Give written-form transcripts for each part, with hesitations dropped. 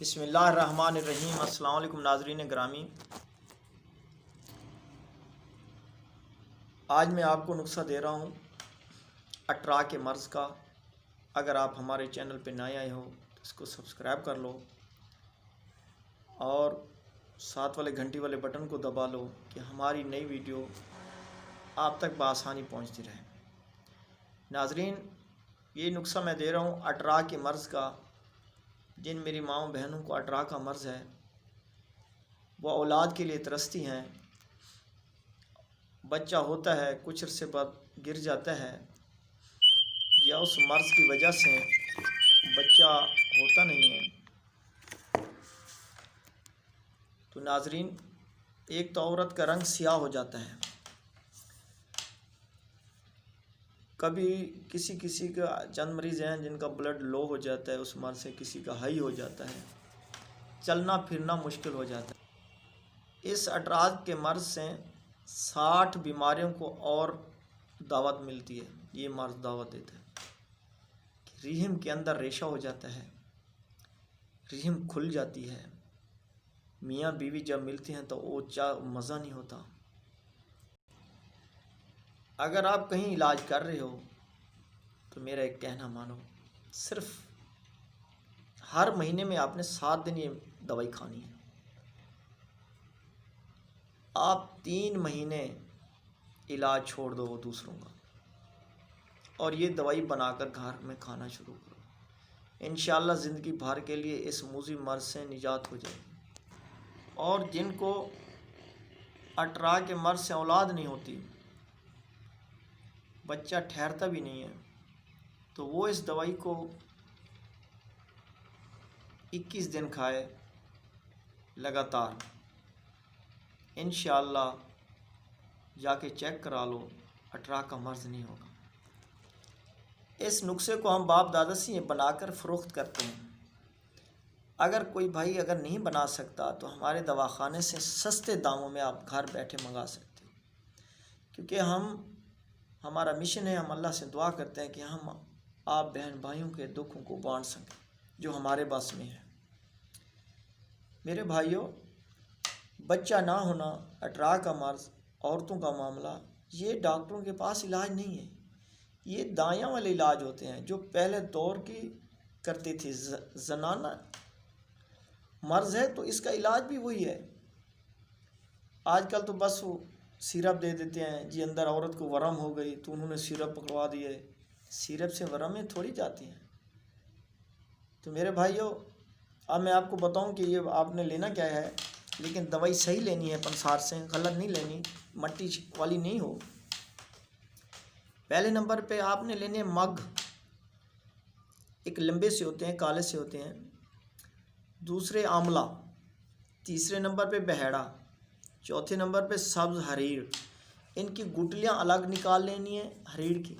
بسم اللہ الرحمن الرحیم۔ السلام علیکم ناظرین گرامی، آج میں آپ کو نسخہ دے رہا ہوں اٹرا کے مرض کا۔ اگر آپ ہمارے چینل پہ نئے آئے ہو تو اس کو سبسکرائب کر لو اور ساتھ والے گھنٹی والے بٹن کو دبا لو کہ ہماری نئی ویڈیو آپ تک بآسانی پہنچتی رہے۔ ناظرین، یہ نسخہ میں دے رہا ہوں اٹرا کے مرض کا۔ جن میری ماؤں بہنوں کو اٹرا کا مرض ہے، وہ اولاد کے لیے ترستی ہیں، بچہ ہوتا ہے کچھ عرصے بعد گر جاتا ہے یا اس مرض کی وجہ سے بچہ ہوتا نہیں ہے، تو ناظرین ایک تو عورت کا رنگ سیاہ ہو جاتا ہے، کبھی کسی کا چند مریض ہیں جن کا بلڈ لو ہو جاتا ہے اس مرض سے، کسی کا ہائی ہو جاتا ہے، چلنا پھرنا مشکل ہو جاتا ہے۔ اس اٹرا کے مرض سے 60 بیماریوں کو اور دعوت ملتی ہے۔ یہ مرض دعوت دیتا ہے کہ رحم کے اندر ریشہ ہو جاتا ہے، رحم کھل جاتی ہے، میاں بیوی جب ملتے ہیں تو وہ مزہ نہیں ہوتا۔ اگر آپ کہیں علاج کر رہے ہو تو میرا ایک کہنا مانو، صرف ہر مہینے میں آپ نے 7 دن یہ دوائی کھانی ہے۔ آپ 3 مہینے علاج چھوڑ دو دوسروں کا اور یہ دوائی بنا کر گھر میں کھانا شروع کرو، انشاءاللہ زندگی بھر کے لیے اس موذی مرض سے نجات ہو جائے گی۔ اور جن کو اٹرا کے مرض سے اولاد نہیں ہوتی، بچہ ٹھہرتا بھی نہیں ہے، تو وہ اس دوائی کو 21 دن کھائے لگاتار، انشاءاللہ جا کے چیک کرا لو، اٹرا کا مرض نہیں ہوگا۔ اس نسخے کو ہم باپ دادا سے یہ بنا کر فروخت کرتے ہیں۔ اگر کوئی بھائی نہیں بنا سکتا تو ہمارے دواخانے سے سستے داموں میں آپ گھر بیٹھے منگا سکتے ہیں، کیونکہ ہمارا مشن ہے، ہم اللہ سے دعا کرتے ہیں کہ ہم آپ بہن بھائیوں کے دکھوں کو بانٹ سکیں جو ہمارے بس میں ہے۔ میرے بھائیوں، بچہ نہ ہونا، اٹرا کا مرض، عورتوں کا معاملہ، یہ ڈاکٹروں کے پاس علاج نہیں ہے، یہ دائیاں والے علاج ہوتے ہیں جو پہلے دور کی کرتی تھی۔ زنانہ مرض ہے تو اس کا علاج بھی وہی ہے۔ آج کل تو بس وہ سیرپ دے دیتے ہیں، جی اندر عورت کو ورم ہو گئی تو انہوں نے سیرپ پکڑوا دیے، سیرپ سے ورمیں تھوڑی جاتی ہیں۔ تو میرے بھائیوں، اب میں آپ کو بتاؤں کہ یہ آپ نے لینا کیا ہے، لیکن دوائی صحیح لینی ہے، پنسار سے غلط نہیں لینی، مٹی والی نہیں ہو۔ پہلے نمبر پہ آپ نے لینے مگ، ایک لمبے سے ہوتے ہیں، کالے سے ہوتے ہیں، دوسرے آملہ، تیسرے نمبر پہ بہیڑا، چوتھے نمبر پہ سبز حریر۔ ان کی گٹلیاں الگ نکال لینی ہیں حریر کی،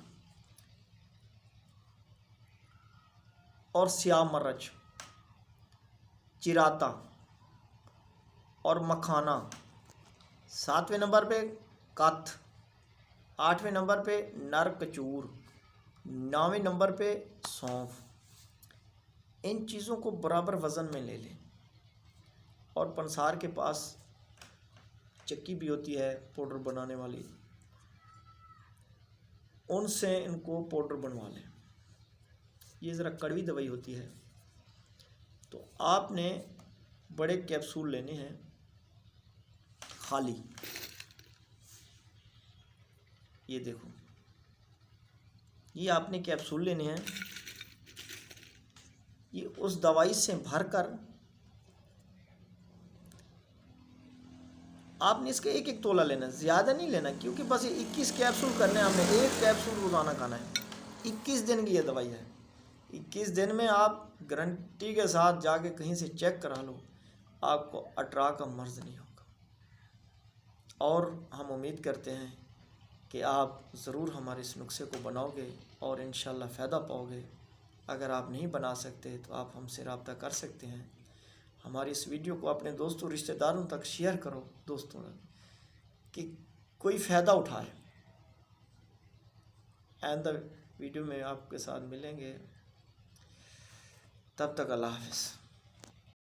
اور سیاہ مرچ، چراتا اور مکھانا۔ 7ویں نمبر پہ کتھ، 8ویں نمبر پہ نر کچور، 9ویں نمبر پہ سونف۔ ان چیزوں کو برابر وزن میں لے لیں، اور پنسار کے پاس چکی بھی ہوتی ہے پاؤڈر بنانے والی، ان سے ان کو پاؤڈر بنوا لیں۔ یہ ذرا کڑوی دوائی ہوتی ہے، تو آپ نے بڑے کیپسول لینے ہیں خالی۔ یہ دیکھو، یہ آپ نے کیپسول لینے ہیں، یہ اس دوائی سے بھر کر آپ نے اس کا ایک تولہ لینا، زیادہ نہیں لینا، کیونکہ بس یہ 21 کیپسول کرنے ہیں ہم نے، ایک کیپسول روزانہ کھانا ہے۔ 21 دن کی یہ دوائی ہے، 21 دن میں آپ گارنٹی کے ساتھ جا کے کہیں سے چیک کرا لو، آپ کو اٹرا کا مرض نہیں ہوگا۔ اور ہم امید کرتے ہیں کہ آپ ضرور ہمارے اس نسخے کو بناؤ گے اور انشاءاللہ فائدہ پاؤ گے۔ اگر آپ نہیں بنا سکتے تو آپ ہم سے رابطہ کر سکتے ہیں۔ ہماری اس ویڈیو کو اپنے دوستوں رشتہ داروں تک شیئر کرو، دوستوں تک، کہ کوئی فائدہ اٹھائے۔ آئندہ ویڈیو میں آپ کے ساتھ ملیں گے، تب تک اللہ حافظ۔